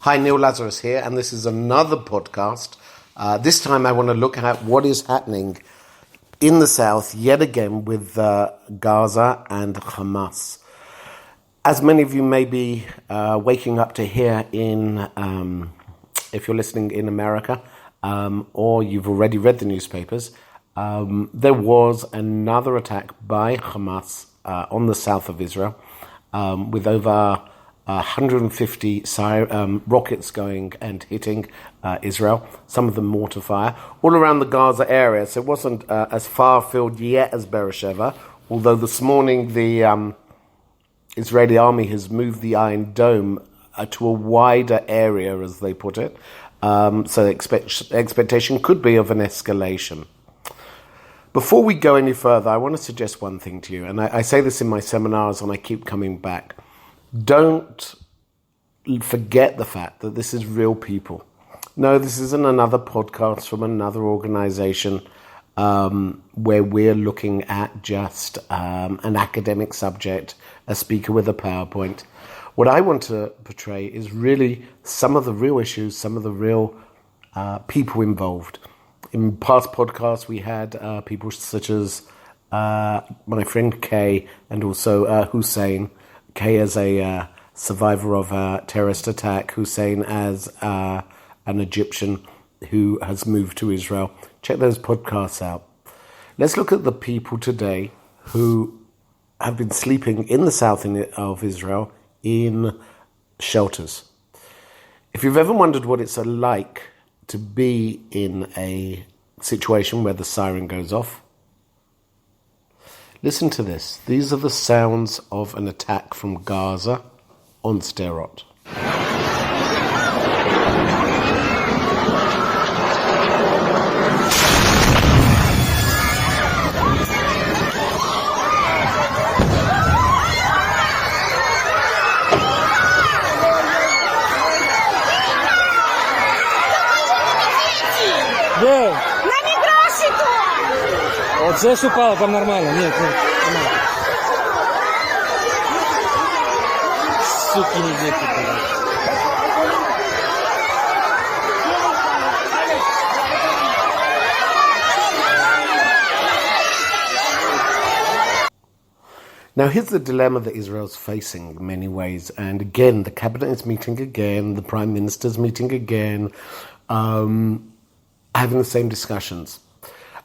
Hi, Neil Lazarus here, and this is another podcast. This time I want to look at what is happening in the south yet again with Gaza and Hamas. As many of you may be waking up to hear if you're listening in America, or you've already read the newspapers, there was another attack by Hamas on the south of Israel with over 150 rockets going and hitting Israel, some of them mortar fire, all around the Gaza area. So it wasn't as far afield yet as Beersheba, although this morning the Israeli army has moved the Iron Dome to a wider area, as they put it. So the expectation could be of an escalation. Before we go any further, I want to suggest one thing to you, and I say this in my seminars and I keep coming back. Don't forget the fact that this is real people. No, this isn't another podcast from another organization where we're looking at just an academic subject, a speaker with a PowerPoint. What I want to portray is really some of the real issues, some of the real people involved. In past podcasts, we had people such as my friend Kay and also Hussein. Kay as a survivor of a terrorist attack, Hussein as an Egyptian who has moved to Israel. Check those podcasts out. Let's look at the people today who have been sleeping in the south of Israel in shelters. If you've ever wondered what it's like to be in a situation where the siren goes off, listen to this. These are the sounds of an attack from Gaza on Sderot. Вот здесь упало, там нормально. Нет, нормально. Суки не дети, блядь. Now, here's the dilemma that Israel's facing in many ways. And again, the cabinet is meeting again, the prime minister's meeting again, having the same discussions.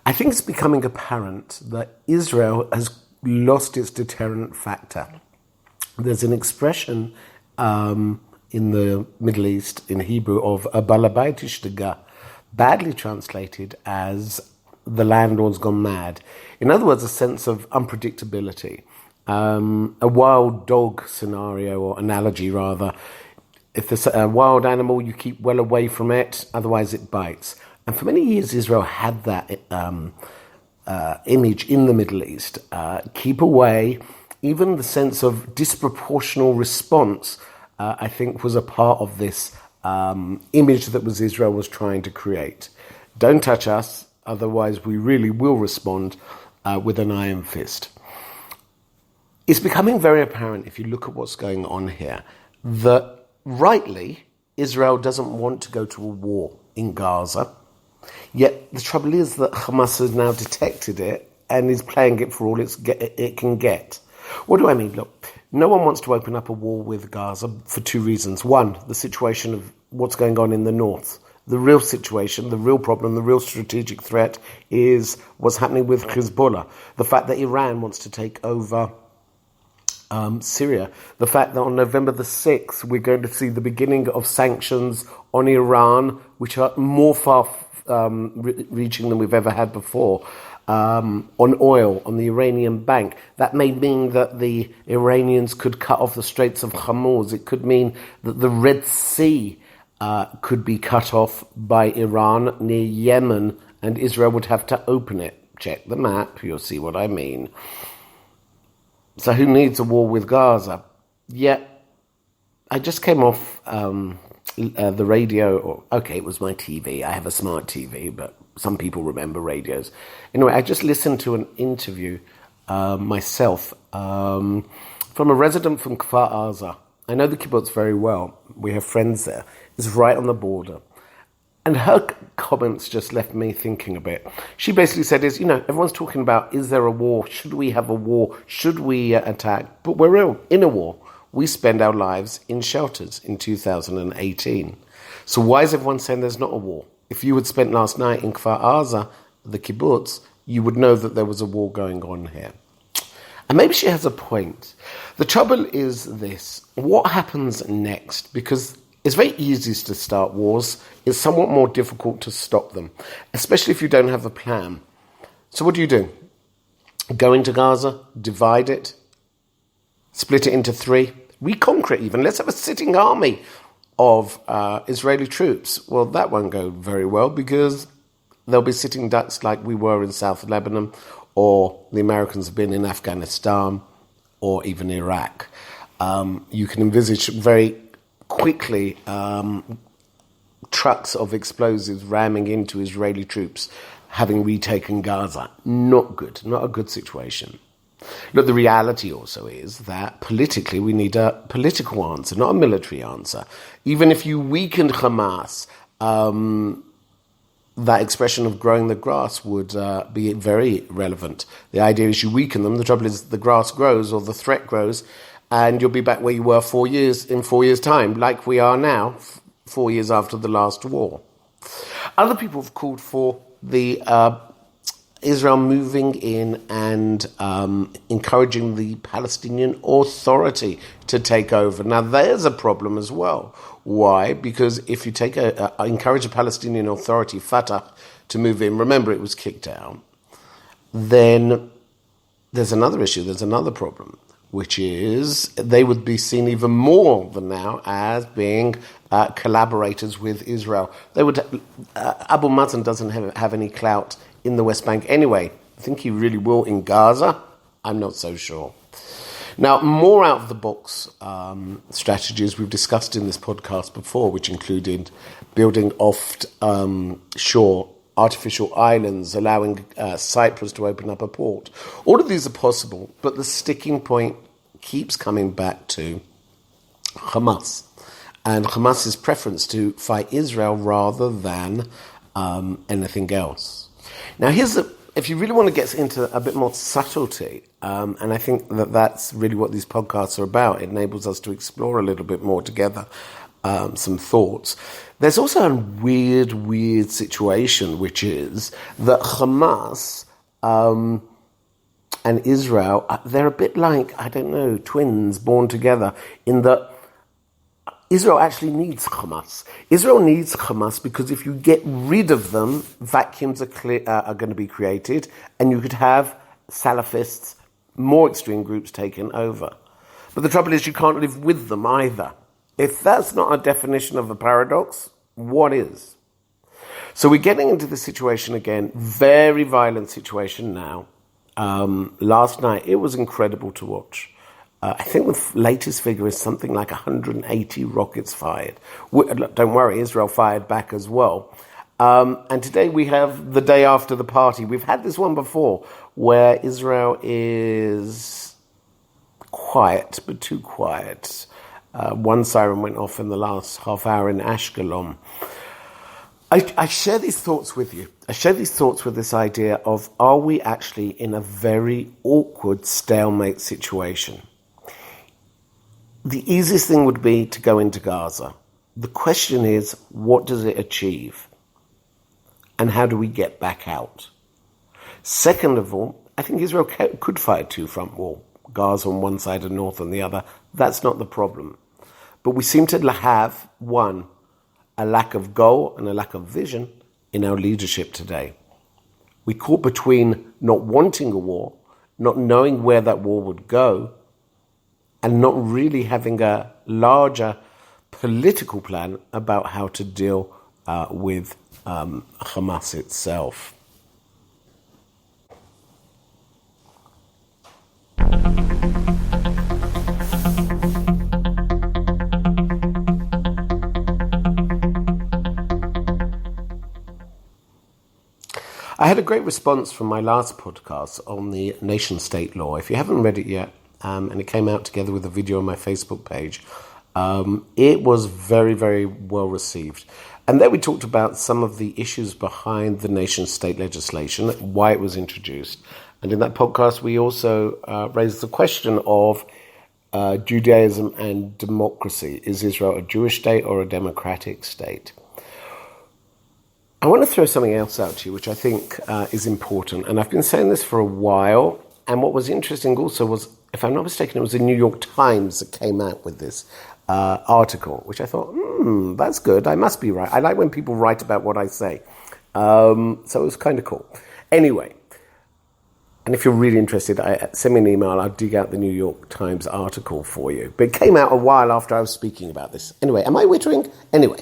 I think it's becoming apparent that Israel has lost its deterrent factor. There's an expression in the Middle East, in Hebrew, of a balabait ishtaga, badly translated as the landlord's gone mad. In other words, a sense of unpredictability. A wild dog scenario, or analogy rather. If there's a wild animal, you keep well away from it, otherwise it bites. And for many years, Israel had that image in the Middle East. Keep away. Even the sense of disproportional response, I think, was a part of this image that Israel was trying to create. Don't touch us, otherwise we really will respond with an iron fist. It's becoming very apparent, if you look at what's going on here, that rightly, Israel doesn't want to go to a war in Gaza. Yet the trouble is that Hamas has now detected it and is playing it for all it can get. What do I mean? Look, no one wants to open up a war with Gaza for two reasons. One, the situation of what's going on in the north. The real situation, the real problem, the real strategic threat is what's happening with Hezbollah. The fact that Iran wants to take over Syria. The fact that on November the 6th, we're going to see the beginning of sanctions on Iran, which are more far-reaching than we've ever had before, on oil, on the Iranian bank. That may mean that the Iranians could cut off the Straits of Hormuz. It could mean that the Red Sea could be cut off by Iran near Yemen, and Israel would have to open it. Check the map, you'll see what I mean. So who needs a war with Gaza? Yet, I just came off the radio, it was my TV. I have a smart TV, but some people remember radios. Anyway, I just listened to an interview myself from a resident from Kfar Aza, I know the kibbutz very well. We have friends there. It's right on the border. And her comments just left me thinking a bit. She basically said, everyone's talking about, is there a war? Should we have a war? Should we attack? But we're in a war. We spend our lives in shelters in 2018. So why is everyone saying there's not a war? If you had spent last night in Kfar Aza, the kibbutz, you would know that there was a war going on here. And maybe she has a point. The trouble is this. What happens next? Because it's very easy to start wars. It's somewhat more difficult to stop them, especially if you don't have a plan. So what do? Go into Gaza, divide it, split it into 3, reconquer it even. Let's have a sitting army of Israeli troops. Well, that won't go very well because they'll be sitting ducks like we were in South Lebanon, or the Americans have been in Afghanistan, or even Iraq. You can envisage very quickly trucks of explosives ramming into Israeli troops having retaken Gaza. Not good, not a good situation. Look, the reality also is that politically we need a political answer, not a military answer. Even if you weakened Hamas, that expression of growing the grass would be very relevant. The idea is you weaken them. The trouble is the grass grows or the threat grows, and you'll be back where you were 4 years in 4 years' time, like we are now, 4 years after the last war. Other people have called for the Israel moving in and encouraging the Palestinian Authority to take over. Now, there's a problem as well. Why? Because if you encourage a Palestinian Authority, Fatah, to move in, remember it was kicked out, then there's another issue, there's another problem, which is they would be seen even more than now as being collaborators with Israel. They would Abu Mazen doesn't have any clout in the West Bank anyway. I think he really will in Gaza. I'm not so sure. Now, more out-of-the-box strategies we've discussed in this podcast before, which included building offshore artificial islands, allowing Cyprus to open up a port. All of these are possible, but the sticking point keeps coming back to Hamas and Hamas's preference to fight Israel rather than anything else. Now, if you really want to get into a bit more subtlety, and I think that's really what these podcasts are about, it enables us to explore a little bit more together some thoughts. There's also a weird situation, which is that Hamas and Israel, they're a bit like, twins born together, in that Israel actually needs Hamas. Israel needs Hamas because if you get rid of them, vacuums are going to be created, and you could have Salafists, more extreme groups taken over. But the trouble is you can't live with them either. If that's not a definition of a paradox, what is? So we're getting into the situation again, very violent situation now. Last night, it was incredible to watch. I think the latest figure is something like 180 rockets fired. Don't worry, Israel fired back as well. And today we have the day after the party. We've had this one before where Israel is quiet, but too quiet. One siren went off in the last half hour in Ashkelon. I share these thoughts with you. I share these thoughts with this idea of, are we actually in a very awkward stalemate situation? The easiest thing would be to go into Gaza. The question is, what does it achieve? And how do we get back out? Second of all, I think Israel could fight a two-front war. Gaza on one side and North on the other. That's not the problem. But we seem to have, one, a lack of goal and a lack of vision in our leadership today. We caught between not wanting a war, not knowing where that war would go, and not really having a larger political plan about how to deal with Hamas itself. I had a great response from my last podcast on the nation-state law. If you haven't read it yet, and it came out together with a video on my Facebook page, It was very, very well received. And then we talked about some of the issues behind the nation-state legislation, why it was introduced. And in that podcast, we also raised the question of Judaism and democracy. Is Israel a Jewish state or a democratic state? I want to throw something else out to you, which I think is important. And I've been saying this for a while. And what was interesting also was, if I'm not mistaken, it was the New York Times that came out with this article, which I thought, that's good. I must be right. I like when people write about what I say. So it was kind of cool. Anyway, and if you're really interested, send me an email. I'll dig out the New York Times article for you. But it came out a while after I was speaking about this. Anyway, am I wittering? Anyway,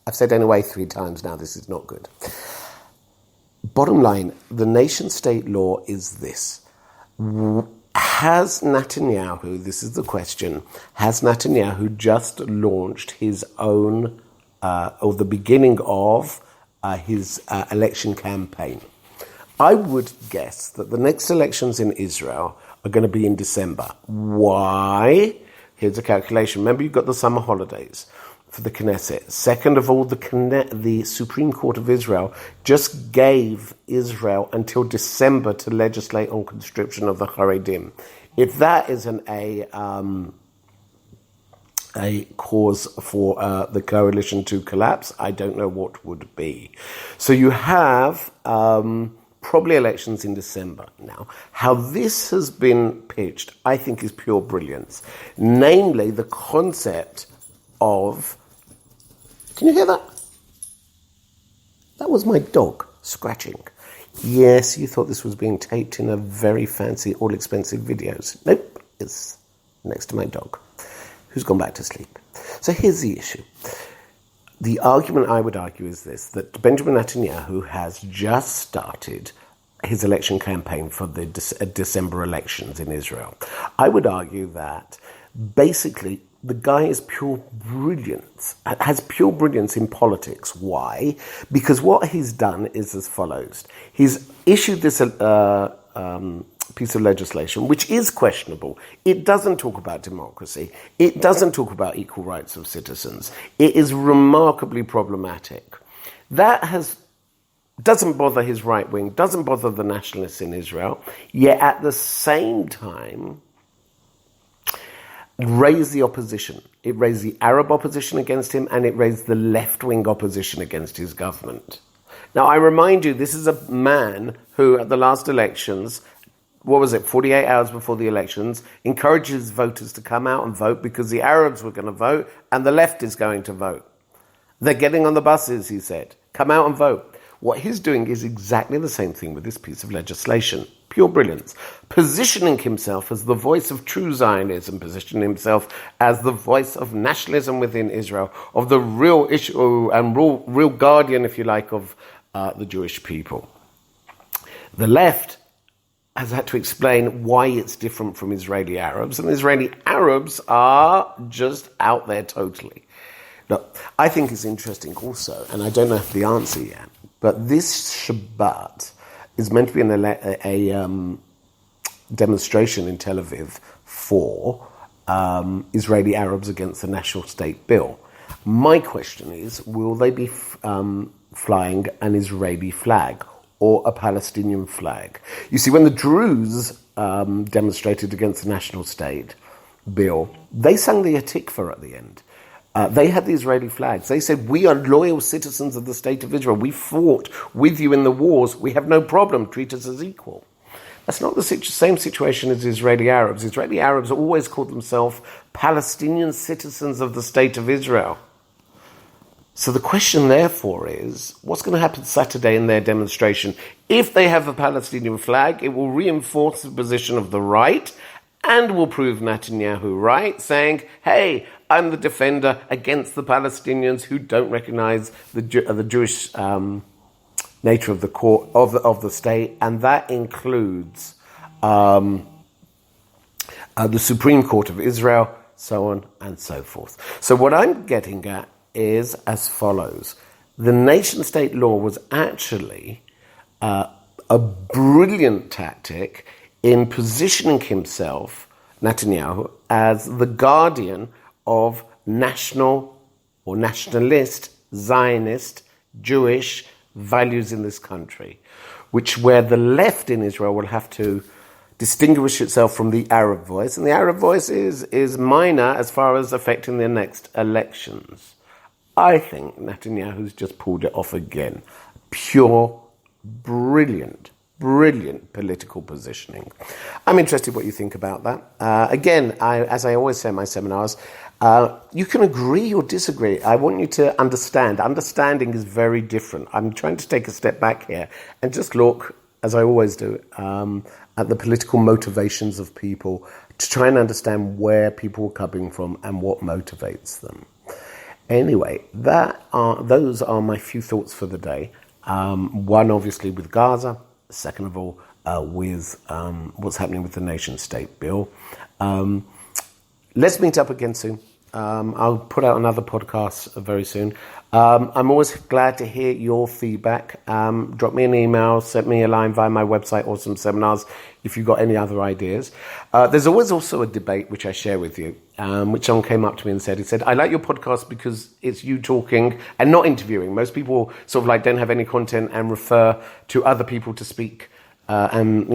I've said anyway 3 times now. This is not good. Bottom line, the nation-state law is this. Has Netanyahu, this is the question, has Netanyahu just launched his own, or the beginning of his election campaign? I would guess that the next elections in Israel are going to be in December. Why? Here's a calculation. Remember, you've got the summer holidays for the Knesset. Second of all, the Supreme Court of Israel just gave Israel until December to legislate on conscription of the Haredim. If that isn't a cause for the coalition to collapse, I don't know what would be. So you have probably elections in December now. How this has been pitched, I think, is pure brilliance. Namely, the concept of... Can you hear that? That was my dog scratching. Yes, you thought this was being taped in a very fancy, all-expensive videos. Nope, it's next to my dog, who's gone back to sleep. So here's the issue. The argument I would argue is this, that Benjamin Netanyahu has just started his election campaign for the December elections in Israel. I would argue that basically the guy is pure brilliance, has pure brilliance in politics. Why? Because what he's done is as follows. He's issued this piece of legislation, which is questionable. It doesn't talk about democracy. It doesn't talk about equal rights of citizens. It is remarkably problematic. That doesn't bother his right wing, doesn't bother the nationalists in Israel, yet at the same time raised the opposition. It raised the Arab opposition against him, and it raised the left-wing opposition against his government. Now, I remind you, this is a man who, at the last elections, 48 hours before the elections, encourages voters to come out and vote because the Arabs were going to vote and the left is going to vote. They're getting on the buses, he said. Come out and vote. What he's doing is exactly the same thing with this piece of legislation. Pure brilliance. Positioning himself as the voice of true Zionism, positioning himself as the voice of nationalism within Israel, of the real issue and real guardian, if you like, of the Jewish people. The left has had to explain why it's different from Israeli Arabs, and Israeli Arabs are just out there totally. Now, I think it's interesting also, and I don't know the answer yet, but this Shabbat is meant to be a demonstration in Tel Aviv for Israeli Arabs against the National State Bill. My question is, will they be flying an Israeli flag or a Palestinian flag? You see, when the Druze demonstrated against the National State Bill, they sang the Hatikvah at the end. They had the Israeli flags. They said, we are loyal citizens of the State of Israel. We fought with you in the wars. We have no problem. Treat us as equal. That's not the same situation as Israeli Arabs. Israeli Arabs always called themselves Palestinian citizens of the State of Israel. So the question, therefore, is, what's going to happen Saturday in their demonstration? If they have a Palestinian flag, it will reinforce the position of the right and will prove Netanyahu right, saying, hey, I'm the defender against the Palestinians who don't recognize the Jewish nature of the court of the state, and that includes the Supreme Court of Israel, so on and so forth. So what I'm getting at is as follows. The nation-state law was actually a brilliant tactic in positioning himself, Netanyahu, as the guardian of national or nationalist, Zionist, Jewish values in this country, where the left in Israel will have to distinguish itself from the Arab voice, and the Arab voice is minor as far as affecting their next elections. I think Netanyahu's just pulled it off again. Pure, brilliant political positioning. I'm interested what you think about that. Again, as I always say in my seminars, you can agree or disagree. I want you to understand. Understanding is very different. I'm trying to take a step back here and just look, as I always do, at the political motivations of people to try and understand where people are coming from and what motivates them. Anyway, those are my few thoughts for the day. One, obviously, with Gaza. Second of all, with what's happening with the nation-state bill. Let's meet up again soon. I'll put out another podcast very soon. I'm always glad to hear your feedback. Drop me an email, send me a line via my website or some seminars if you've got any other ideas. There's always also a debate which I share with you, which someone came up to me and said, I like your podcast because it's you talking and not interviewing. Most people sort of like don't have any content and refer to other people to speak. And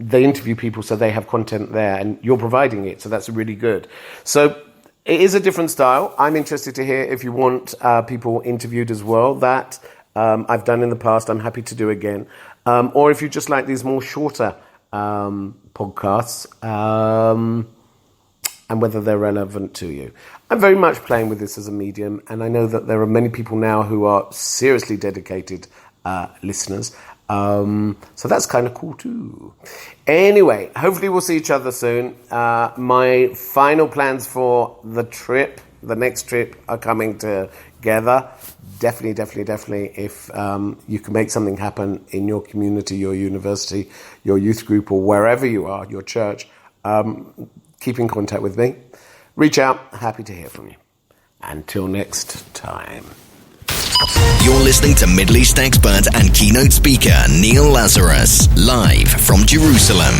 they interview people so they have content there and you're providing it. So that's really good. So it is a different style. I'm interested to hear if you want people interviewed as well. That I've done in the past. I'm happy to do again. Or if you just like these more shorter podcasts and whether they're relevant to you. I'm very much playing with this as a medium. And I know that there are many people now who are seriously dedicated listeners. So that's kind of cool too. Anyway, hopefully we'll see each other soon. My final plans for the next trip are coming together. Definitely. If you can make something happen in your community, your university, your youth group, or wherever you are, your church, keep in contact with me. Reach out. Happy to hear from you. Until next time. You're listening to Middle East expert and keynote speaker Neil Lazarus, live from Jerusalem.